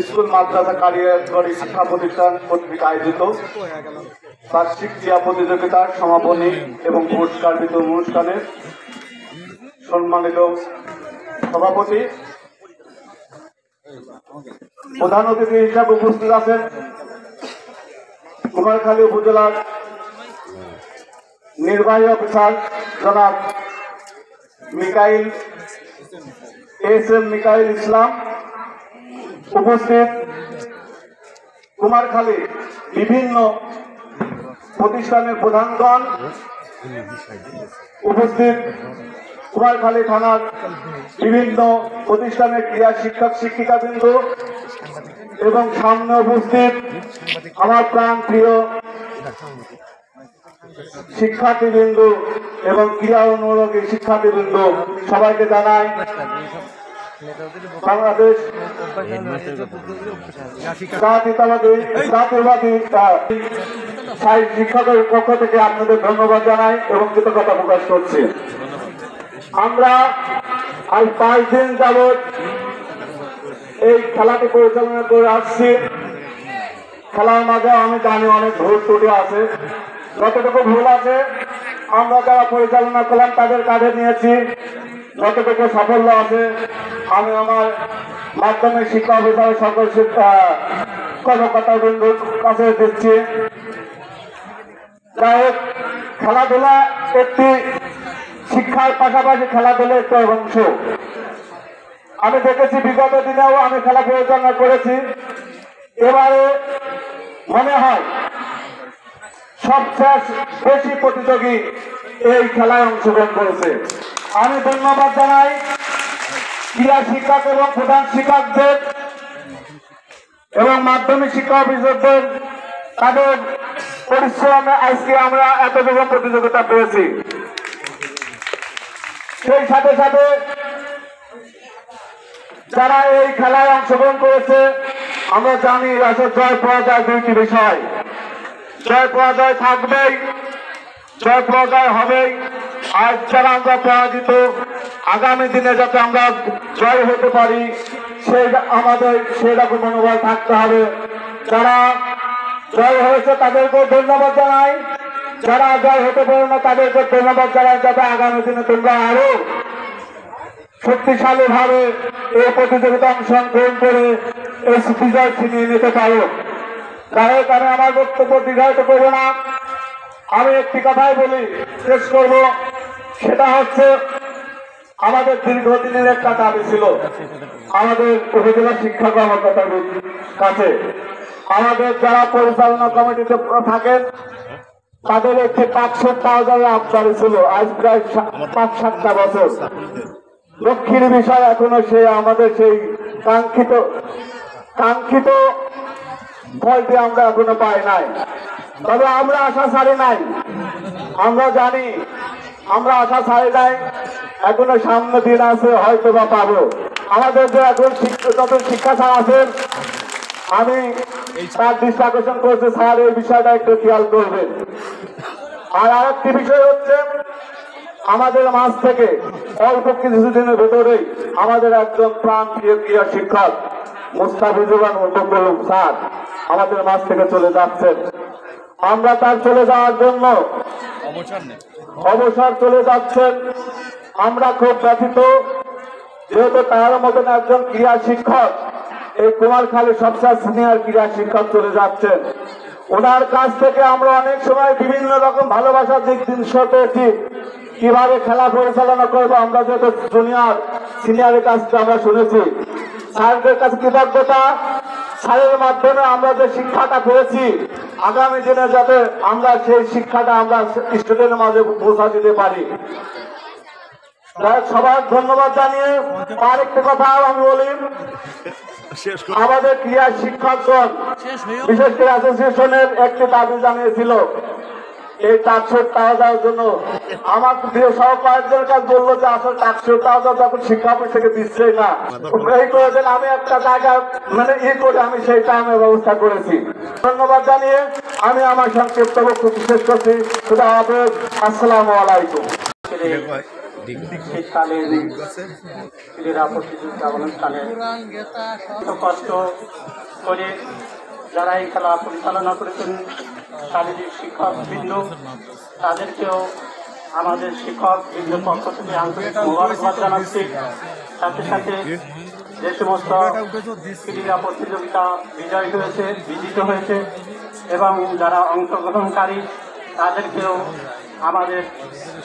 School মাদ্রাসা কারিগরি শিক্ষা প্রতিষ্ঠান কর্তৃক আয়োজিত বার্ষিক ক্রীড়া প্রতিযোগিতার সমাপনী এবং পুরস্কার বিতরণ অনুষ্ঠানে সম্মানিত সভাপতি প্রধান অতিথি হিসাবে উপস্থিত আছেন কুমারখালী উপজেলার নির্বাহী অফিসার জনাব এস.এম. মিকাইল ইসলাম, উপস্থিত কুমারখালী বিভিন্ন প্রতিষ্ঠানের প্রধানগণ, উপস্থিত কুমারখালী থানার বিভিন্ন প্রতিষ্ঠানের ক্রীড়া শিক্ষক শিক্ষিকাবৃন্দ এবং সামনে উপস্থিত আমার প্রাণ প্রিয় শিক্ষার্থীবৃন্দ এবং ক্রীড়া অনুরাগী শিক্ষার্থীবৃন্দ, সবাইকে জানাই বাংলাদেশ জাতীয়বাদী শিক্ষকের পক্ষ থেকে আপনাদের ধন্যবাদ জানাই এবং কৃতজ্ঞতা প্রকাশ করছি। আমরা আজ 5 দিন যাবৎ এই খেলাটি পরিচালনা করে আসছি। খেলার মাঝে আমি জানি অনেক ভুল ত্রুটি আছে, যতটুকু ভুল আছে আমরা যারা পরিচালনা করলাম তাদের কাঁধে নিয়েছি, যতটুকু সাফল্য আছে আমি আমার মাধ্যমিক শিক্ষা অফিসারের সকল কর্মকর্তাবৃন্দর কাছে দিচ্ছি। যাই হোক, খেলাধুলা একটি শিক্ষার পাশাপাশি খেলাধুলা একটি অংশ। আমি দেখেছি বিগত দিনেও আমি খেলা পরিচালনা করেছি, এবারে মনে হয় সবচেয়ে বেশি প্রতিযোগী এই খেলায় অংশগ্রহণ করেছে। আমি ধন্যবাদ জানাই ক্রীড়া শিক্ষক এবং প্রধান শিক্ষকদের এবং মাধ্যমিক শিক্ষা অফিসারদের, তাদের পরিশ্রমে আজকে আমরা এতটুকু প্রতিযোগিতা পেয়েছি। সেই সাথে সাথে যারা এই খেলায় অংশগ্রহণ করেছে, আমরা জানি আসলে জয় পরাজয় দুইটি বিষয়, জয় পরাজয় থাকবেই, জয় পরাজয় হবেই। আজ যারা আমরা পরাজিত, আগামী দিনে যাতে আমরা জয় হতে পারি আমাদের সেরকম মনোবল থাকতে হবে। যারা জয় হয়েছে তাদেরকে ধন্যবাদ জানাই, যারা জয় হতে পারে না তাদেরকে ধন্যবাদ জানাই, যাতে আগামী দিনে তোমরা আরো শক্তিশালী ভাবে এই প্রতিযোগিতা অংশগ্রহণ করে এই বিজয় ছিনিয়ে নিতে পারো। যাই হোক, আমি আমার বক্তব্য দীর্ঘায়িত করবো না, আমি একটি কথাই বলি শেষ করব, সেটা হচ্ছে আমাদের দীর্ঘদিনের একটা দাবি ছিল আমাদের উপজেলা শিক্ষা কর্মকর্তার কাছে। আমাদের যারা পরিচালনা কমিটিতে থাকেন তাদের একটি 500,000 আবদারি ছিল, আজ প্রায় 5-7টা বছর। লক্ষ্মীর বিষয় এখনো আমাদের সেই কাঙ্ক্ষিত ফলটি আমরা এখনো পাই নাই। তবে আমরা আশা ছাড়ি নাই, আমরা জানি আমরা আশা ছাড়ি নাই, এখনো সামনে দিন আছে, হয়তো বা পাবো। আমাদের যে এখন যত শিক্ষা স্যার আছেন, আমি তার দৃষ্টি আকর্ষণ করছি, স্যার এই বিষয়টা একটু খেয়াল করবেন। আর আরেকটি বিষয় হচ্ছে, আমাদের মাঝ থেকে অল্প কিছুদিনের ভেতরেই আমাদের একজন প্রাণ প্রিয় ক্রীড়া শিক্ষক মুস্তাফিজুর রহমান স্যার আমাদের মাঝ থেকে চলে যাচ্ছেন। আমরা তার চলে যাওয়ার জন্য অবসর চলে যাচ্ছেন, আমরা খুব ব্যথিত, যেহেতু তার মতন একজন ক্রীড়া শিক্ষক, এই কুমারখালী সবচেয়ে সিনিয়র ক্রীড়া শিক্ষক চলে যাচ্ছেন। ওনার কাছ থেকে আমরা অনেক সময় বিভিন্ন রকম ভালোবাসার জিনিস পেয়েছি, কিভাবে খেলা পরিচালনা করবো। আমরা যেহেতু সিনিয়রের কাছ থেকে আমরা শুনেছি, স্যারদের কাছে কৃতজ্ঞতা, স্যারের মাধ্যমে আমরা যে শিক্ষাটা পেয়েছি, আগামী দিনে যাতে আমরা সেই শিক্ষাটা আমরা স্টুডেন্টের মাঝে পৌঁছা দিতে পারি। সবার ধন্যবাদ জানিয়ে আরেকটি কথা আমি বলি, আমাদের ক্রীড়া শিক্ষকগণ বিশেষ করে অ্যাসোসিয়েশনের একটি দাবি জানিয়েছিল এই টাকশোর টাকা দেওয়ার জন্য। আমার প্রিয় সহকর্মীদের কাছে বললো যে আসলে টাকশোর টাকা যখন শিক্ষা অফিস থেকে দিচ্ছেই না, এই করেছেন, আমি একটা জায়গা করে আমি সেই টাইমের ব্যবস্থা করেছি। ধন্যবাদ জানিয়ে আমি আমার সংক্ষিপ্ত বক্তব্য শেষ করছি। আসসালামু আলাইকুম। শীতকালীন ক্রীড়া প্রতিযোগিতা অনুষ্ঠানে কষ্ট করে যারা এই খেলা পরিচালনা করেছেন শারীরিক শিক্ষকবৃন্দ, তাদেরকেও আমাদের শিক্ষক বৃন্দের পক্ষ থেকে আন্তরিক মোবারকবাদ জানাচ্ছি। সাথে সাথে যে সমস্ত ক্রীড়া প্রতিযোগিতা বিজিত হয়েছে এবং যারা অংশগ্রহণকারী তাদেরকেও আমাদের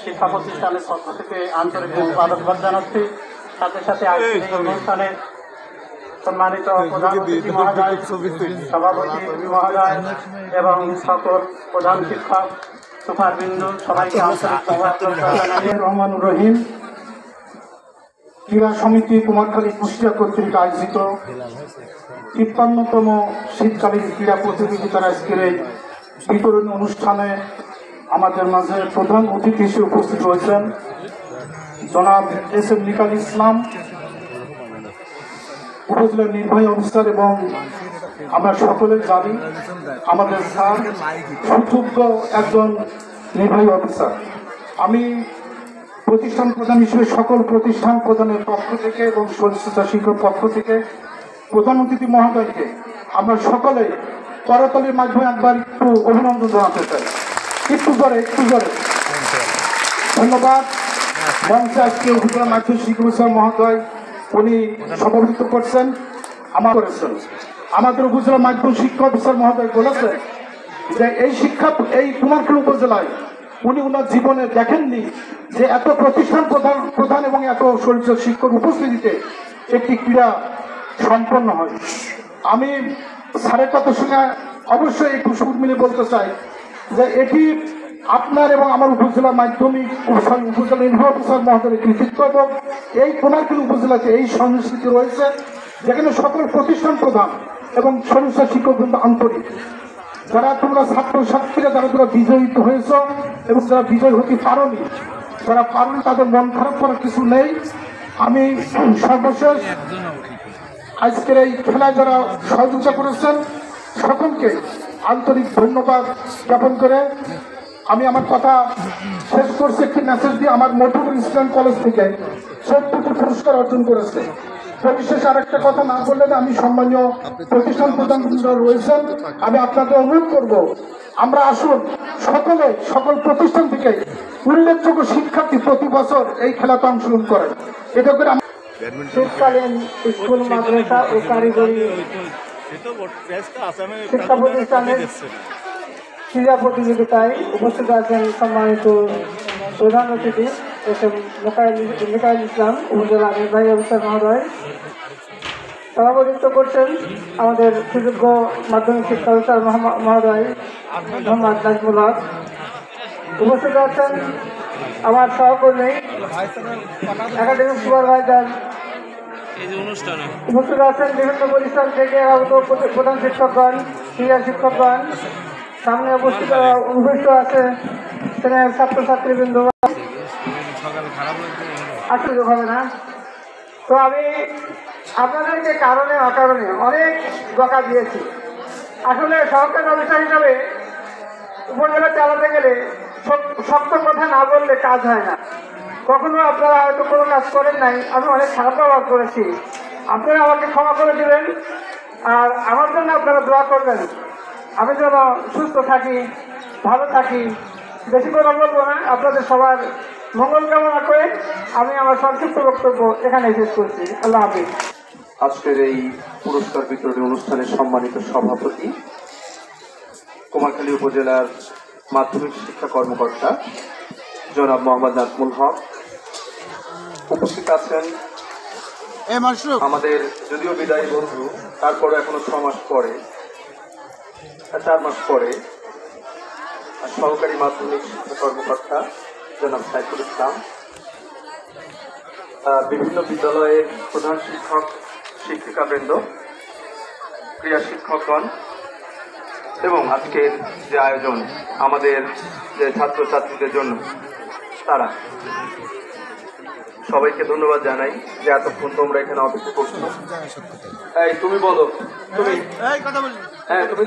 শিক্ষা প্রতিষ্ঠানের পক্ষ থেকে আন্তরিক মোবারকবাদ জানাচ্ছি। সাথে সাথে আজকের এই অনুষ্ঠানে সম্মানিত প্রধান অতিথি মহোদয়, সভাপতি মহোদয় এবং সকল প্রধান শিক্ষক সুপারবৃন্দ সবাইকে আন্তরিক মোবারকবাদ জানাই। রহমানুর রহিম ক্রীড়া সমিতি কুমারখালী কুষ্টিয়া কর্তৃক আয়োজিত ৫৩তম শীতকালীন ক্রীড়া প্রতিযোগিতার আজকের এই বিতরণী অনুষ্ঠানে আমাদের মাঝে প্রধান অতিথি হিসেবে উপস্থিত রয়েছেন জনাব এস.এম. নিকাল ইসলাম, উপজেলার নির্বাহী অফিসার, এবং আমরা সকলের জানি আমাদের স্যার সুযোগ্য একজন নির্বাহী অফিসার। আমি প্রতিষ্ঠান প্রধান হিসেবে সকল প্রতিষ্ঠান প্রধানের পক্ষ থেকে এবং শরীরচর্চা শিক্ষক পক্ষ থেকে প্রধান অতিথি মহোদয়কে আমরা সকলে করতালির মাধ্যমে একবার একটু অভিনন্দন জানাতে চাই। একটু জোরে ধন্যবাদ। মঞ্চে আজকে উপজেলা মাধ্যমিক শিক্ষক অফিসার মহোদয় উনি সভাপতিত্ব করছেন, আমাদের উপজেলা মাধ্যমিক শিক্ষা অফিসার মহোদয় বলেছেন যে এই কুমারখালী উপজেলায় উনি ওনার জীবনে দেখেননি যে এত প্রতিষ্ঠান প্রধান এবং এত শরীরচর্চা শিক্ষক উপস্থিতিতে একটি ক্রীড়া সম্পন্ন হয়। আমি স্যারের কথার সঙ্গে অবশ্যই একটু সুর মিলে বলতে চাই যে এটি আপনার এবং আমার উপজেলা মাধ্যমিক উপজেলা নির্বাহী অফিসার মহোদয়ের কৃতিত্ব, এবং এই কুমারখালী উপজেলাতে এই সংস্কৃতি রয়েছে যেখানে সকল প্রতিষ্ঠান প্রধান এবং শরীরচর্চা শিক্ষক কিন্তু আন্তরিক। যারা তোমরা ছাত্রছাত্রীরা যারা বিজয়িত হয়েছ এবং যারা বিজয় হতে পারোনি, যারা পারোনি তাদের মন খারাপ করার কিছু নেই। আমি সর্বশেষ আজকের এই খেলায় যারা সহযোগিতা করেছেন সকলকে আন্তরিক ধন্যবাদ জ্ঞাপন করে আমি আমার কথা শেষ করছি একটি মেসেজ দিয়ে। আমার মধুপুর ইসলাম কলেজ থেকে 70টি পুরস্কার অর্জন করেছে। পরিশেষে আরেকটা কথা না বললে আমি সম্মানীয় প্রতিষ্ঠান প্রধান রয়েছেন, আমি আপনাদের অনুরোধ করব আমরা আসুন সকল প্রতিষ্ঠান থেকে উল্লেখযোগ্য শিক্ষার্থী প্রতি বছর এই খেলাতে অংশগ্রহণ করেন। এটা করে শীতকালীন স্কুল মাদ্রাসা ও কারিগরি শিক্ষা প্রতিষ্ঠানের ক্রীড়া প্রতিযোগিতায় উপস্থিত আছেন সম্মানিত প্রধান অতিথি এস.এম. নিকাল ইসলাম, উপজেলা নির্বাহী অফিসার মহোদয়। সভাপতিত্ব করছেন আমাদের সুযোগ্য মাধ্যমিক শিক্ষা অফিসার মহোদয় মোহাম্মদ নাজমুল হক। উপস্থিত আছেন আমার সহকর্মী একাডেমিক সুপারভাইজার। উপস্থিত আছেন বিভিন্ন প্রতিষ্ঠান থেকে আগত প্রধান শিক্ষকগণ, ক্রীড়া শিক্ষকগণ। সামনে উপস্থিত আছে ছাত্রছাত্রীবৃন্দ। আসলে হবে না তো আমি আপনাদেরকে কারণে অকারণে অনেক বকা দিয়েছি। আসলে সরকারি অফিসার হিসাবে উপজেলা চালাতে গেলে শক্ত কথা না বললে কাজ হয় না। কখনো আপনারা হয়তো কোনো কাজ করেন নাই, আমি অনেক খারাপ ব্যবহার করেছি, আপনারা আমাকে ক্ষমা করে দিবেন আর আমার জন্য আপনারা দোয়া করবেন আমি যেন সুস্থ থাকি, ভালো থাকি। বেশি কথা বলবো না, আপনাদের সবার মঙ্গল কামনা করে আমি আমার সংক্ষিপ্ত বক্তব্য এখানে শেষ করছি। আল্লাহ হাফিজ। আজকের এই পুরস্কার বিতরণী অনুষ্ঠানের সম্মানিত সভাপতি কুমারখালী উপজেলার মাধ্যমিক শিক্ষা কর্মকর্তা জনাব মোহাম্মদ নাজমুল হক। উপস্থিত আছেন আমাদের যদিও বিদায়ী বন্ধু, তারপরে এখনো 4 মাস পরে সহকারী মাধ্যমিক শিক্ষা কর্মকর্তা জনাব সাইফুল ইসলাম, বিভিন্ন বিদ্যালয়ের প্রধান শিক্ষক শিক্ষিকাবৃন্দ, ক্রীড়া শিক্ষকগণ এবং আজকের যে আয়োজন আমাদের যে ছাত্রছাত্রীদের জন্য, তারা সবাইকে ধন্যবাদ জানাই যে এতক্ষণ তোমরা এখানে অপেক্ষা করছো। এই তুমি বলো, তুমি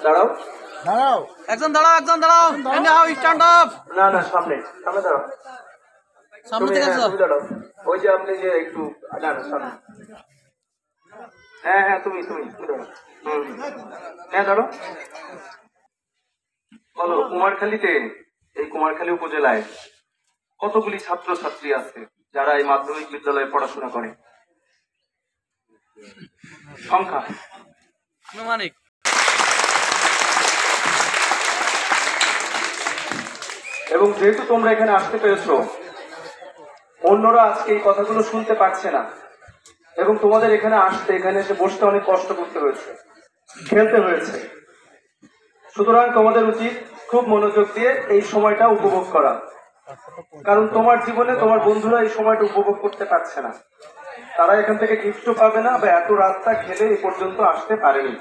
দাঁড়াও, একজন দাঁড়াও স্ট্যান্ড আপ। না না, সামনে সামনে দাঁড়াও। সামনে তুমি থেকে হ্যাঁ, আসো। তুমি দাঁড়াও। ওই যে আপনি যে একটু না না সামনে। হ্যাঁ হ্যাঁ, তুমি দাঁড়াও। হ্যাঁ দাঁড়াও। বলো, কুমারখালীতে, এই কুমারখালী উপজেলায় কতগুলি ছাত্রছাত্রী আছে যারা এই মাধ্যমিক বিদ্যালয়ে পড়াশোনা করে? সংখ্যা? আনুমানিক। এবং যেহেতু তোমরা এখানে আসতে পেরেছো, অন্যরা আজকে এই কথাগুলো শুনতে পাচ্ছে না, এবং তোমাদের এখানে আসতে, এখানে এসে বসতে অনেক কষ্ট করতে হয়েছে, খেলতে হয়েছে। সুতরাং তোমাদের উচিত খুব মনোযোগ দিয়ে এই সময়টা উপভোগ করা, কারণ তোমার জীবনে তোমার বন্ধুরা এই সময়টা উপভোগ করতে পারছে না। তারা এখান থেকে গিফটও পাবে না, বা এত রাস্তা খেলে এই পর্যন্ত আসতে পারেনি।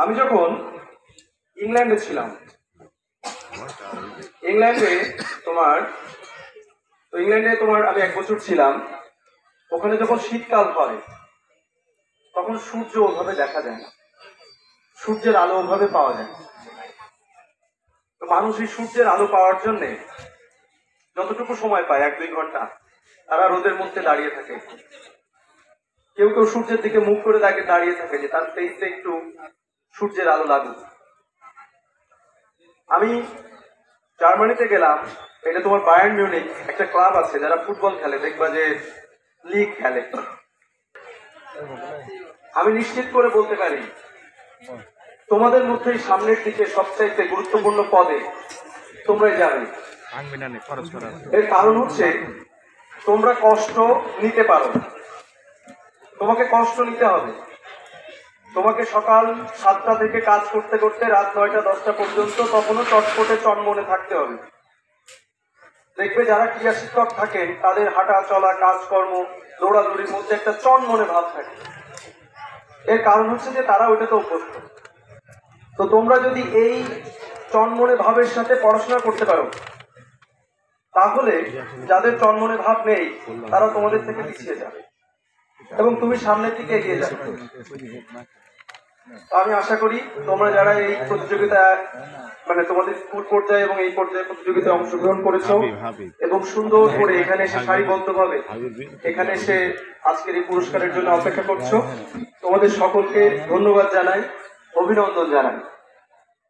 আমি যখন ইংল্যান্ডে ছিলাম, ইংল্যান্ডে তোমার আমি 1 বছর ছিলাম। ওখানে যখন শীতকাল হয় তখন সূর্য ওভাবে দেখা যায় না, সূর্যের আলো ওভাবে পাওয়া যায় না। তো মানুষ এই সূর্যের আলো পাওয়ার জন্য যতটুকু সময় পায়, 1-2 ঘন্টা, তারা রোদের মধ্যে দাঁড়িয়ে থাকে। কেউ কেউ সূর্যের দিকে মুখ করে দাঁড়িয়ে থাকে যে তার ফেসে একটু সূর্যের আলো লাগুক। আমি জার্মানিতে গেলাম। এটা তোমার বায়ার্ন মিউনিখ, একটা ক্লাব আছে যারা ফুটবল খেলে, দেখবা যে লিগ খেলে। আমি নিশ্চিত করে বলতে পারি, তোমাদের মধ্যে সামনের দিকে সবচাইতে গুরুত্বপূর্ণ পদে তোমরাই যাবে। এর কারণ হচ্ছে তোমরা কষ্ট নিতে পারো। তোমাকে কষ্ট নিতে হবে। তোমাকে সকাল 7টা থেকে কাজ করতে করতে রাত 9টা-10টা পর্যন্ত তখনও চটপটে চনমনে থাকতে হবে। দেখবে যারা ক্রীড়া শিক্ষক থাকেন তাদের হাঁটা চলা, কাজকর্ম, দৌড়াদৌড়ির মধ্যে একটা চনমনে ভাব থাকে। এর কারণ হচ্ছে যে তারা ওইটাতে অভ্যস্ত। তো তোমরা যদি এই চনমনে ভাবের সাথে পড়াশোনা করতে পারো, তাহলে যাদের চনমনে ভাব নেই তারা তোমাদের থেকে পিছিয়ে যাবে এবং তুমি সামনের দিকে এগিয়ে যাবে। আমি আশা করি তোমরা যারা এই প্রতিযোগিতা, মানে তোমাদের স্কুল পর্যায়ে এবং এই পর্যায়ে প্রতিযোগিতায় অংশগ্রহণ করেছো এবং সুন্দর করে এখানে এসে সারিবদ্ধভাবে এখানে এসে আজকের এই পুরস্কারের জন্য অপেক্ষা করছো, তোমাদের সকলকে ধন্যবাদ জানাই, অভিনন্দন জানাই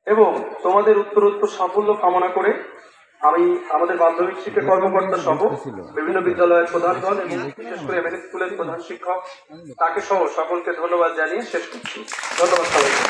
এবং তোমাদের উত্তরোত্তর সাফল্য কামনা করে আমি আমাদের মাধ্যমিক শিক্ষা কর্মকর্তা সহ বিভিন্ন বিদ্যালয়ের প্রধানগণ এবং বিশেষ করে এমএনএস স্কুলের প্রধান শিক্ষক তাকে সহ সকলকে ধন্যবাদ জানিয়ে শেষ করছি। ধন্যবাদ সবাইকে।